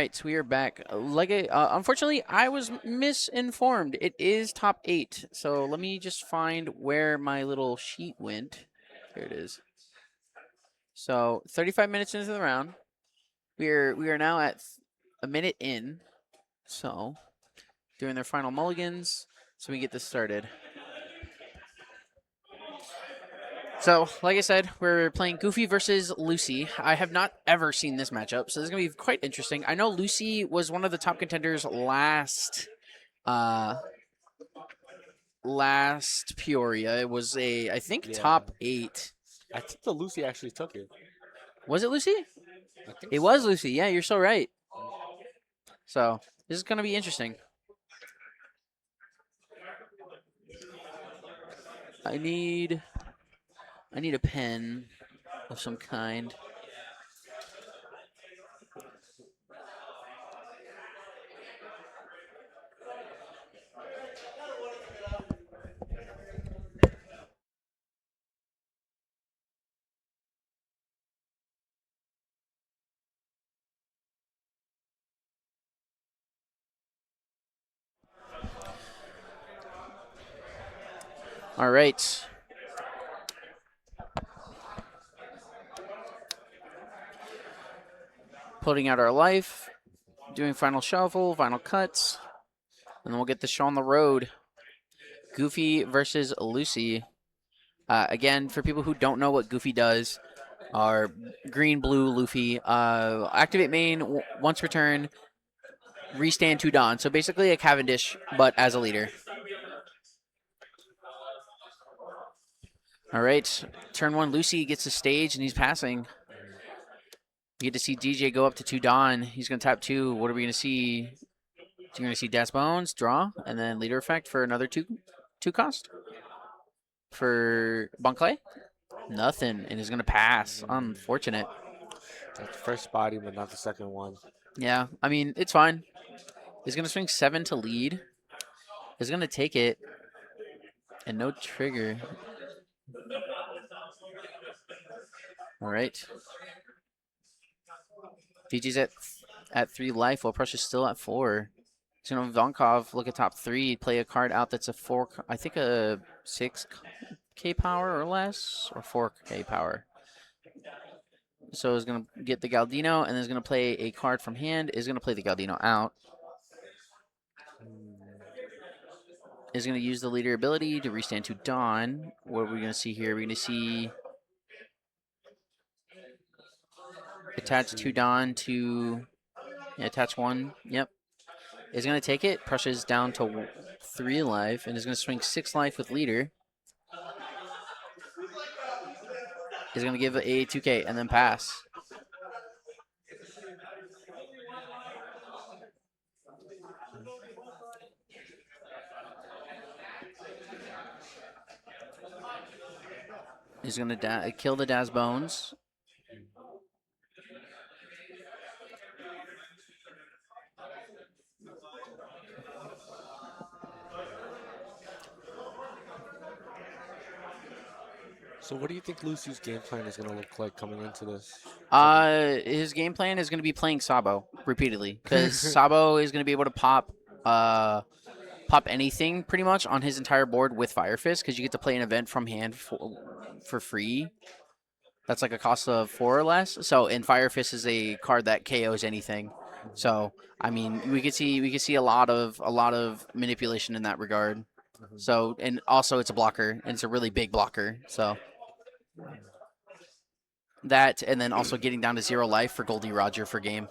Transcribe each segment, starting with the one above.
Right, so we are back. Unfortunately, I was misinformed. It is top 8. So let me just find where my little sheet went. Here it is. So 35 minutes into the round. We are now at a minute in. So doing their final mulligans. So we get this started. So, like I said, we're playing Goofy versus Lucy. I have not ever seen this matchup, so this is going to be quite interesting. I know Lucy was one of the top contenders uh, last Peoria. It was I think, Yeah, top 8. I think the Lucy actually took it. Was it Lucy? I think It was so. Lucy. Yeah, you're so right. So, this is going to be interesting. I need I need a pen of some kind. All right. Putting out our life, doing final shuffle, final cuts, and then we'll get the show on the road. Goofy versus Lucy. Again, for people who don't know what Goofy does, our green blue Luffy. Activate main once per turn. Restand to Dawn. So basically a Cavendish, but as a leader. All right. Turn 1, Lucy gets the stage and he's passing. You get to see DJ go up to 2 Dawn. He's going to tap 2. What are we going to see? You're going to see Das Bones, draw, and then leader effect for another 2 cost. For Bonclay, nothing, and he's going to pass. Unfortunate. That's the first body, but not the second one. Yeah, I mean, it's fine. He's going to swing 7 to lead. He's going to take it, and no trigger. All right. DJ's at 3 life, while Prussia's still at 4. So, Vonkov look at top 3, play a card out that's a 4, I think a 6k power or less, or 4k power. So he's going to get the Galdino, and then he's going to play a card from hand. Is going to play the Galdino out. Is going to use the leader ability to restand to Dawn. What are we going to see here? We're going to see attach 2 Dawn to attach 1. Yep. Is going to take it. Prussia's down to 3 life, and is going to swing 6 life with leader. Is going to give a 2k and then pass. He's going to kill the Daz Bones. So what do you think Lucy's game plan is going to look like coming into this? His game plan is going to be playing Sabo repeatedly, because Sabo is going to be able to pop anything pretty much on his entire board with Fire Fist, because you get to play an event from hand for free. That's like a cost of 4 or less. So, and Fire Fist is a card that KOs anything. So, I mean, we could see a lot of manipulation in that regard. So, and also it's a blocker, and it's a really big blocker. So that, and then also getting down to 0 life for Goldie Roger for game.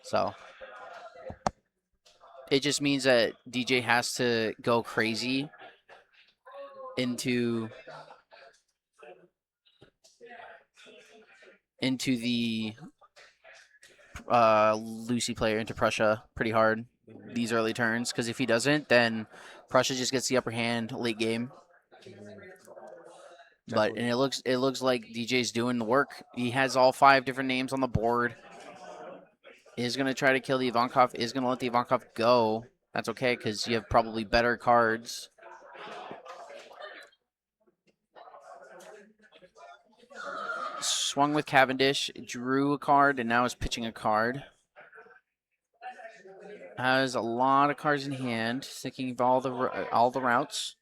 So it just means that DJ has to go crazy into the Lucy player, into Prussia pretty hard these early turns, because if he doesn't, then Prussia just gets the upper hand late game. But and it looks like DJ's doing the work. He has all 5 different names on the board. Is going to try to kill the Ivankov. Is going to let the Ivankov go. That's okay, because you have probably better cards. Swung with Cavendish, drew a card, and now is pitching a card. Has a lot of cards in hand, thinking of all the routes.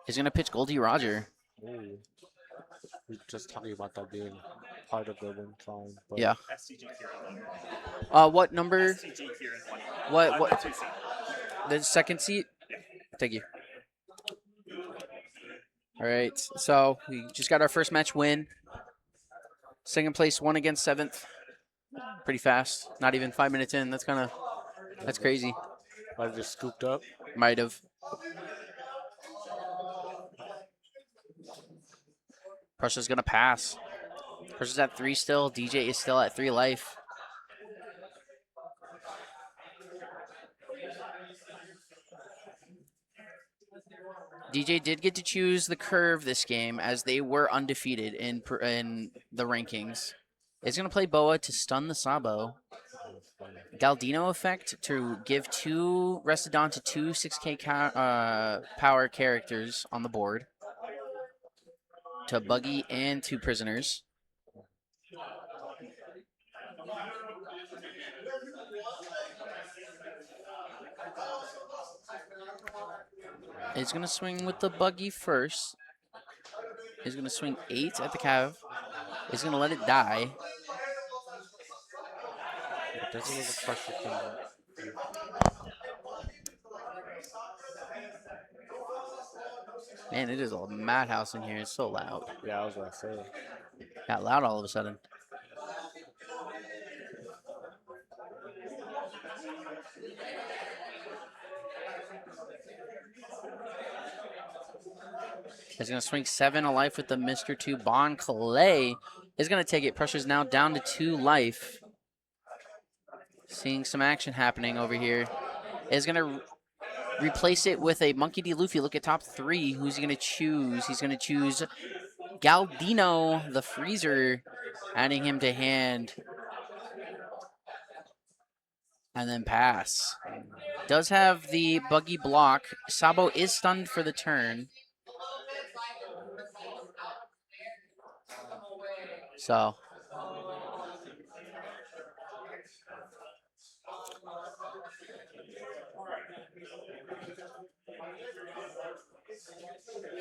He's gonna pitch Goldie Roger. Ooh. We were just talking about that being part of the win column, but Yeah. What number? What? The second seat. Thank you. All right. So we just got our first match win. Second place, 1 against 7th. Pretty fast. Not even 5 minutes in. That's crazy. might have just scooped up. Might have. Prussia's gonna pass. Prussia's at 3 still. DJ is still at 3 life. DJ did get to choose the curve this game as they were undefeated in the rankings. Is going to play Boa to stun the Sabo. Galdino effect to give 2 Restodon to 2 6k power characters on the board. To Buggy and 2 prisoners. He's going to swing with the Buggy first. He's going to swing 8 at the Cav. He's going to let it die. It doesn't look like pressure can. Man, it is a madhouse in here. It's so loud. Yeah, I was gonna say. Got loud all of a sudden. He's going to swing 7 a life with the Mr. 2. Bon Clay is going to take it. Pressure's now down to 2 life. Seeing some action happening over here. Is going to replace it with a Monkey D. Luffy. Look at top 3. Who's he going to choose? He's going to choose Galdino, the Freezer, adding him to hand. And then pass. Does have the Buggy block. Sabo is stunned for the turn. So.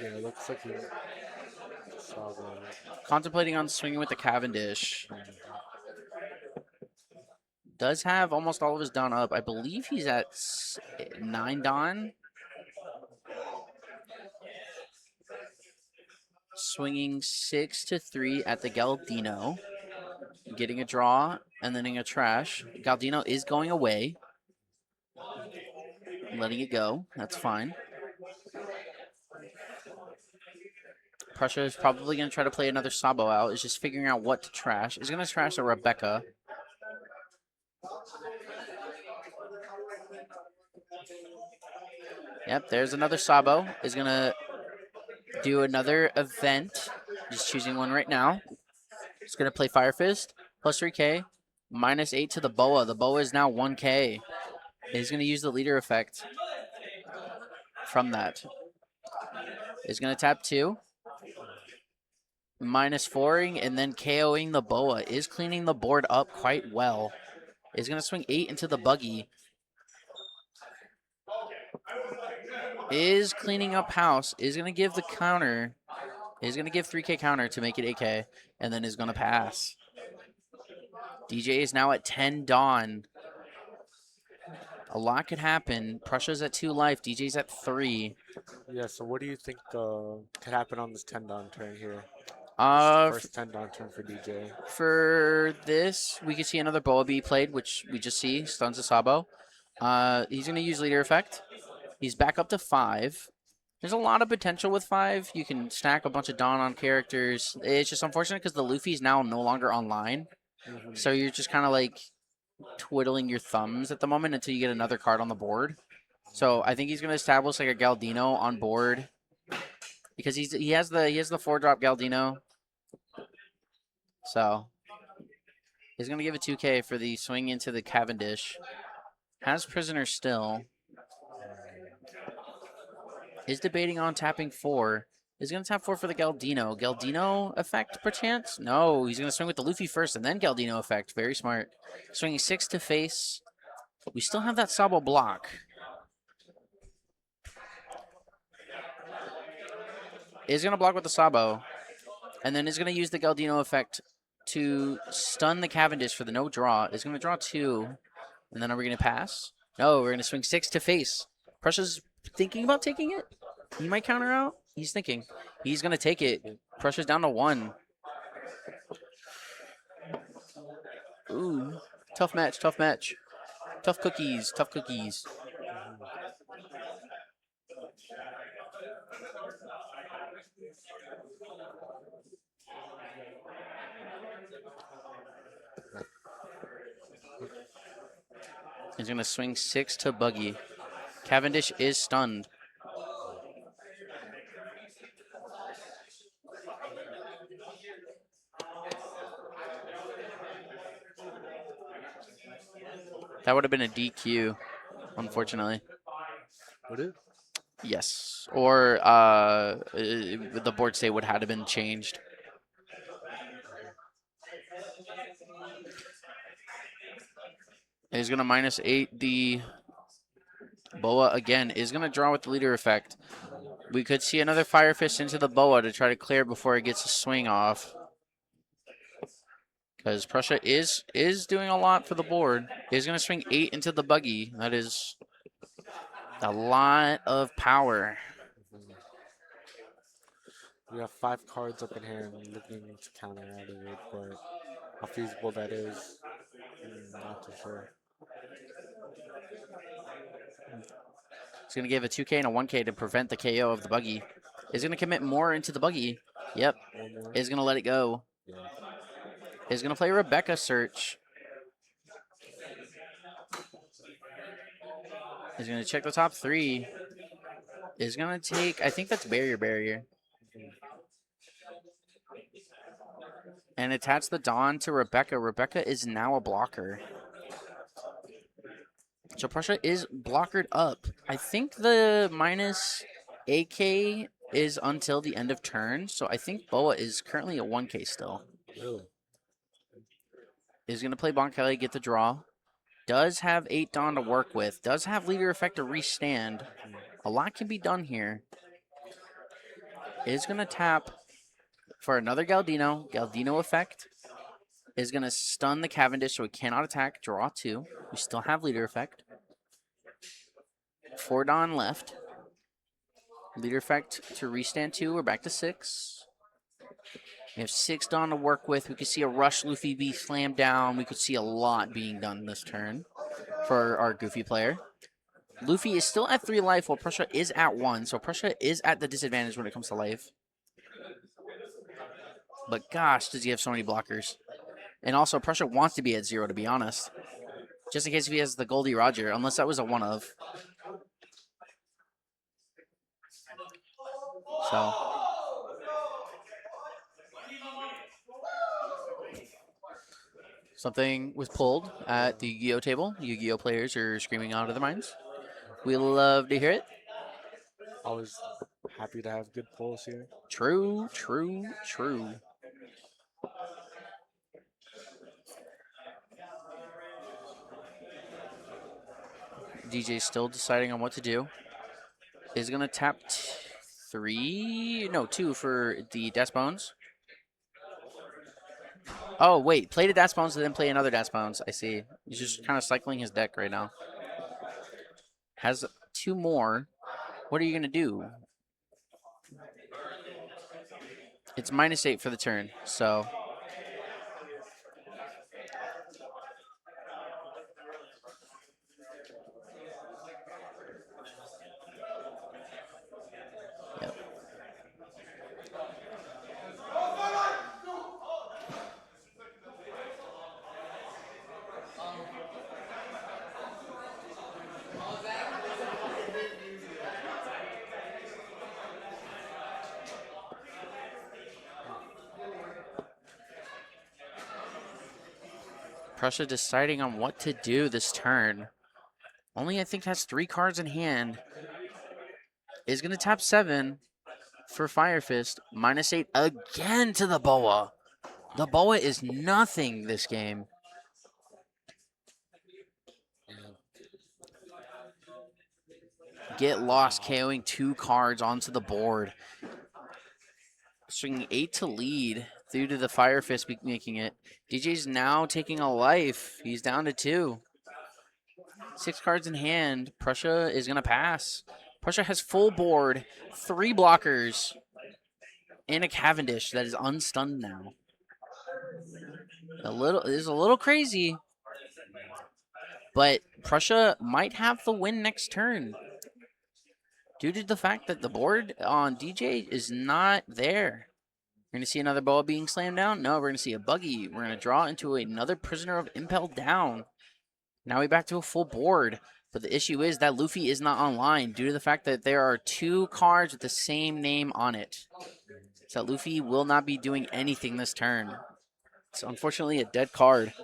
Yeah, it looks like he saw the. Contemplating on swinging with the Cavendish. Does have almost all of his Don up. I believe he's at 9 Don. Swinging 6 to 3 at the Galdino. Getting a draw and then a trash. Galdino is going away. Letting it go. That's fine. Prussia is probably going to try to play another Sabo out. Is just figuring out what to trash. Is going to trash a Rebecca. Yep, there's another Sabo. Is going to do another event. Just choosing one right now. He's going to play Fire Fist. Plus 3k. Minus 8 to the Boa. The Boa is now 1k. He's going to use the leader effect from that. He's going to tap 2. Minus 4ing and then KOing the Boa. Is cleaning the board up quite well. Is going to swing 8 into the Buggy. Is cleaning up house. Is going to give the counter. Is going to give 3k counter to make it 8k. And then is going to pass. DJ is now at 10 Dawn. A lot could happen. Prussia's at 2 life. DJ's at 3. Yeah, so what do you think could happen on this 10 down turn here? First 10 down turn for DJ. For this, we could see another Boa be played, which we just see. Stuns a Sabo. He's going to use leader effect. He's back up to 5. There's a lot of potential with 5. You can stack a bunch of Dawn on characters. It's just unfortunate because the Luffy's now no longer online. Mm-hmm. So you're just kind of like twiddling your thumbs at the moment until you get another card on the board. So I think he's going to establish like a Galdino on board because he has the 4-drop Galdino. So he's going to give it 2k for the swing into the Cavendish. Has prisoner still. Is debating on tapping 4. is going to tap 4 for the Galdino. Galdino effect, perchance? No, he's going to swing with the Luffy first and then Galdino effect. Very smart. Swinging 6 to face. We still have that Sabo block. Is going to block with the Sabo. And then is going to use the Galdino effect to stun the Cavendish for the no draw. Is going to draw 2. And then are we going to pass? No, we're going to swing 6 to face. Prussia's thinking about taking it. He might counter out. He's thinking. He's going to take it. Prussia's down to 1. Ooh. Tough match, tough match. Tough cookies, tough cookies. He's going to swing 6 to Buggy. Cavendish is stunned. That would have been a DQ, unfortunately. Would it? Yes. Or the board state would have been changed. He's going to -8 the Boa again. Is going to draw with the leader effect. We could see another Fire Fist into the Boa to try to clear before it gets a swing off. Because Prussia is doing a lot for the board. Is going to swing 8 into the Buggy. That is a lot of power. We have 5 cards up in hand looking to counter out of it, but how feasible that is, not too sure. He's going to give a 2K and a 1K to prevent the KO of the Buggy. Is going to commit more into the Buggy. Yep. Is going to let it go. Yeah. Is going to play Rebecca Search. Is going to check the top 3. Is going to take, I think that's Barrier. And attach the Dawn to Rebecca. Rebecca is now a blocker. So Prussia is blockered up. I think the -AK is until the end of turn. So I think Boa is currently a 1K still. Really? Is going to play Bonkele, get the draw. Does have 8 Dawn to work with. Does have leader effect to restand. A lot can be done here. Is going to tap for another Galdino. Galdino effect. Is going to stun the Cavendish so he cannot attack. Draw 2. We still have leader effect. 4 Dawn left. Leader effect to restand 2. We're back to 6. We have 6 Dawn to work with. We could see a Rush Luffy be slammed down. We could see a lot being done this turn for our Goofy player. Luffy is still at 3 life while Prussia is at 1. So Prussia is at the disadvantage when it comes to life. But gosh, does he have so many blockers. And also, Prussia wants to be at 0, to be honest. Just in case if he has the Goldie Roger, unless that was a one-of. So something was pulled at the Yu-Gi-Oh table. Yu-Gi-Oh players are screaming out of their minds. We love to hear it. Always happy to have good pulls here. True, true, true. DJ's still deciding on what to do. Is going to tap 2 for the Death Bones. Oh, wait. Play the Death Bones and then play another Death Bones. I see. He's just kind of cycling his deck right now. Has 2 more. What are you going to do? It's -8 for the turn, so... Yep. Prussia deciding on what to do this turn. Only, I think, has 3 cards in hand. Is going to tap 7. for Fire Fist. -8 again to the Boa. The Boa is nothing this game. Yeah. Get lost, Wow. KOing 2 cards onto the board. Swinging 8 to lead due to the Fire Fist making it. DJ's now taking a life. He's down to 2. 6 cards in hand. Prussia is going to pass. Prussia has full board, 3 blockers, and a Cavendish that is unstunned now. This is a little crazy, but Prussia might have the win next turn due to the fact that the board on DJ is not there. We're going to see another ball being slammed down. No, we're going to see a buggy. We're going to draw into another Prisoner of Impel down. Now we're back to a full board. But the issue is that Luffy is not online due to the fact that there are 2 cards with the same name on it. So Luffy will not be doing anything this turn. It's unfortunately a dead card.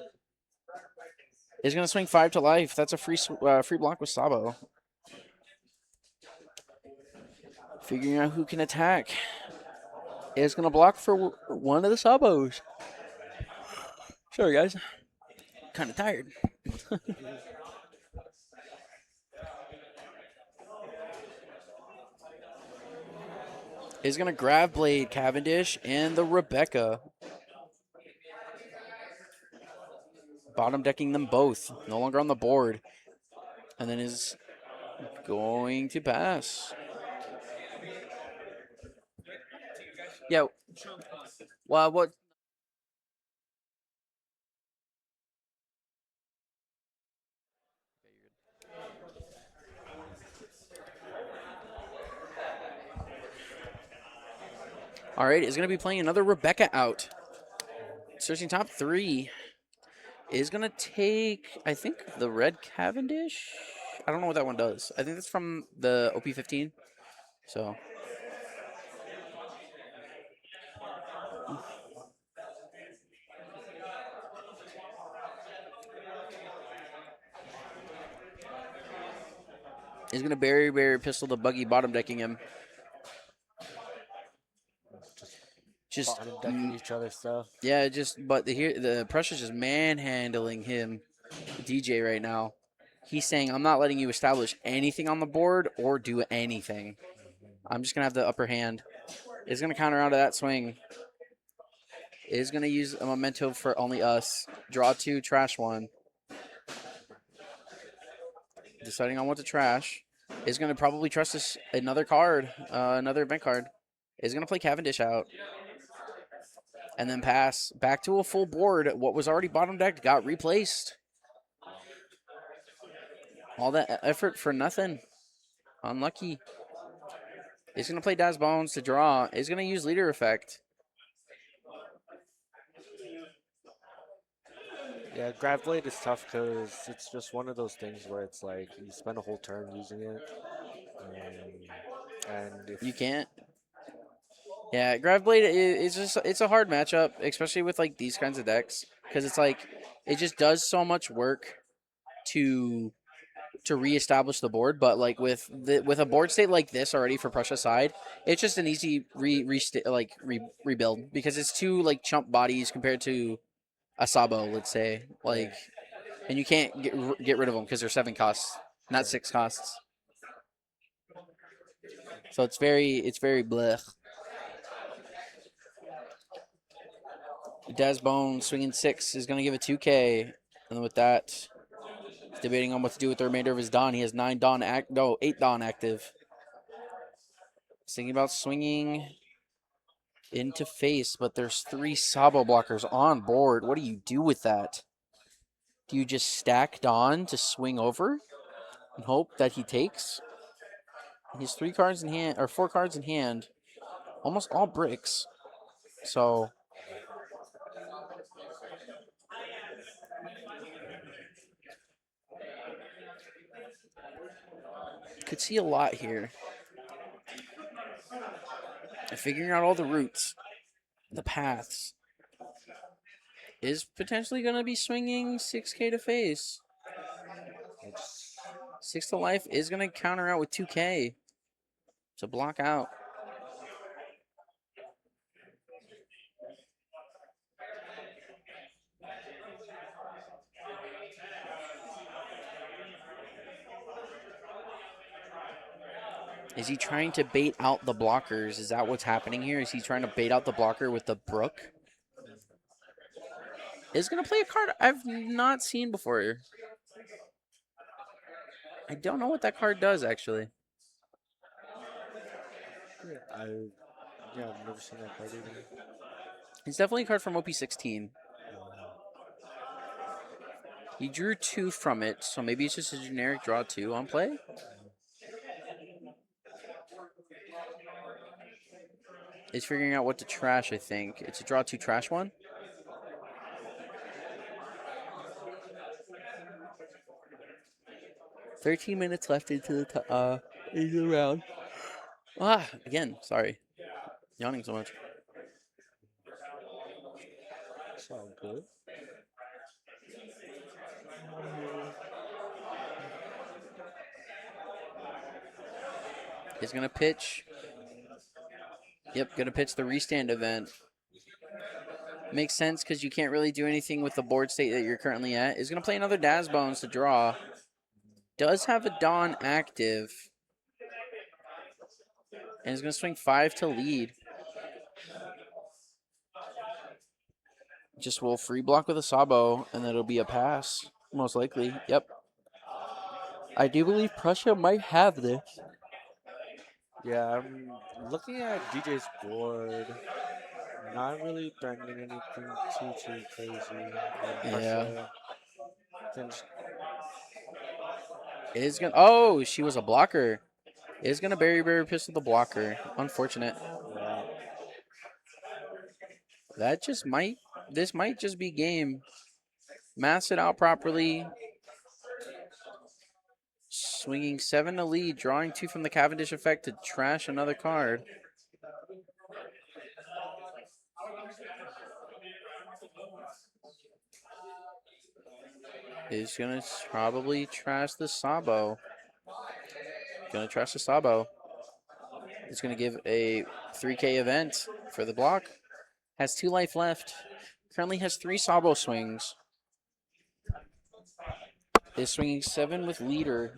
Is going to swing 5 to life. That's a free block with Sabo. Figuring out who can attack. Is going to block for one of the Sabos. Sorry, guys. Kind of tired. Is going to grab Blade, Cavendish, and the Rebecca. Bottom decking them both. No longer on the board. And then is going to pass. Yeah. Well, what? All right, is going to be playing another Rebecca out. Searching top 3. Is going to take, I think, the red Cavendish. I don't know what that one does. I think that's from the OP15. So. He's going to barrier pistol the buggy, bottom decking him. Just Bottom decking each other's stuff. Yeah, but the pressure's just manhandling him, DJ right now. He's saying, I'm not letting you establish anything on the board or do anything. I'm just going to have the upper hand. Is going to counter out of that swing. Is going to use a memento for only us. Draw 2, trash 1. Deciding on what to trash. Is going to probably trust another card, another event card. Is going to play Cavendish out. And then pass back to a full board. What was already bottom decked got replaced. All that effort for nothing. Unlucky. He's going to play Daz Bones to draw. He's going to use Leader Effect. Yeah, Grab Blade is tough because it's just one of those things where it's like you spend a whole turn using it. And if You can't. Yeah, Grav Blade it's a hard matchup, especially with like these kinds of decks, because it's like it just does so much work to reestablish the board. But like with a board state like this already for Prussia side, it's just an easy rebuild because it's 2 like chump bodies compared to a Sabo, let's say, like, and you can't get rid of them because they're 7 costs, not 6 costs. So it's very blech. Desbone swinging 6 is going to give it 2K. And then with that, he's debating on what to do with the remainder of his Dawn. He has 8 Dawn active. He's thinking about swinging into face, but there's 3 Sabo blockers on board. What do you do with that? Do you just stack Dawn to swing over and hope that he takes? He has 3 cards in hand, or 4 cards in hand, almost all bricks. So could see a lot here. Figuring out all the routes, the paths. Is potentially going to be swinging 6K to face. 6 to life is going to counter out with 2K to block out. Is he trying to bait out the blockers? Is that what's happening here? Is he trying to bait out the blocker with the Brook? Is going to play a card I've not seen before. I don't know what that card does, actually. Yeah, I've never seen that card either. It's definitely a card from OP16. He drew 2 from it, so maybe it's just a generic draw 2 on play? It's figuring out what to trash, I think. It's a draw 2 trash 1? $13 left into the round. Again, sorry. Yawning so much. It's all good. He's gonna pitch. Yep, gonna pitch the restand event. Makes sense because you can't really do anything with the board state that you're currently at. Is gonna play another Daz Bones to draw. Does have a Dawn active. And is gonna swing 5 to lead. Just will free block with a Sabo, and then it'll be a pass, most likely. Yep. I do believe Prussia might have this. Yeah, I'm looking at DJ's board. Not really threatening anything too crazy. Yeah. Prussia can Is gonna. Oh, she was a blocker. Is gonna berry pistol the blocker. Unfortunate. yeah. That just might. This might just be game. Mass it out properly. Swinging 7 to lead, drawing 2 from the Cavendish effect to trash another card. Is gonna probably trash the Sabo. Gonna trash the Sabo. It's gonna give a 3K event for the block. Has 2 life left. Currently has 3 Sabo swings. Is swinging 7 with leader.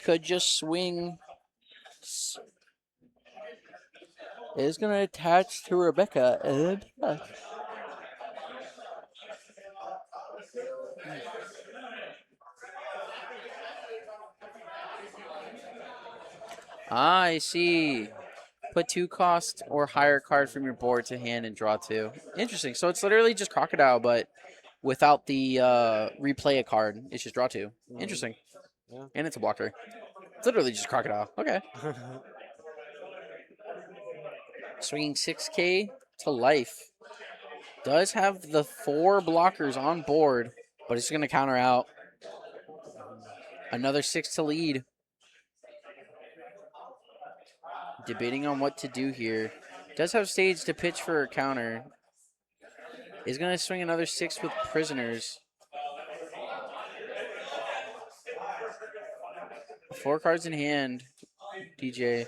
Could just swing. Is going to attach to Rebecca. And I see. Put 2 cost or higher card from your board to hand and draw 2. Interesting. So it's literally just Crocodile, but without the replay a card. It's just draw 2. Interesting. Yeah. And it's a blocker. It's literally just Crocodile. Okay. Swinging 6K to life. Does have the 4 blockers on board, but it's going to counter out. Another 6 to lead. Debating on what to do here. Does have stage to pitch for a counter. Is going to swing another 6 with prisoners. 4 cards in hand. DJ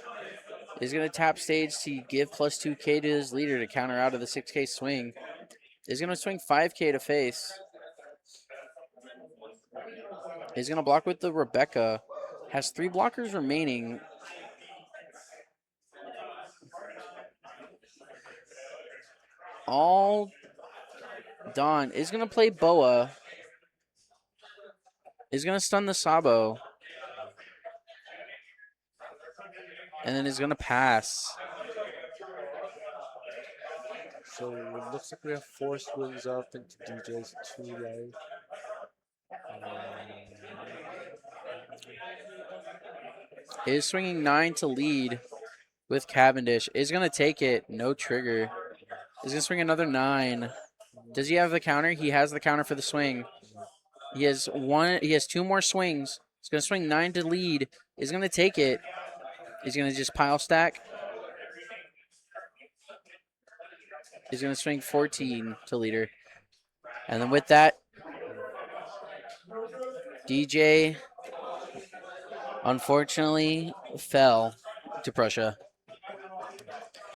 is going to tap stage to give plus 2K to his leader to counter out of the 6K swing. Is going to swing 5K to face. Is going to block with the Rebecca. Has 3 blockers remaining. All done. Is going to play Boa. Is going to stun the Sabo. And then is going to pass. So it looks like we have 4 swings up into DJ's 2 life. Is swinging 9 to lead with Cavendish. Is going to take it. No trigger. Is going to swing another 9. Does he have the counter? He has the counter for the swing. He has 2 more swings. He's going to swing 9 to lead. He's going to take it. He's going to just pile stack. He's going to swing 14 to leader. And then with that, DJ unfortunately fell to Prussia.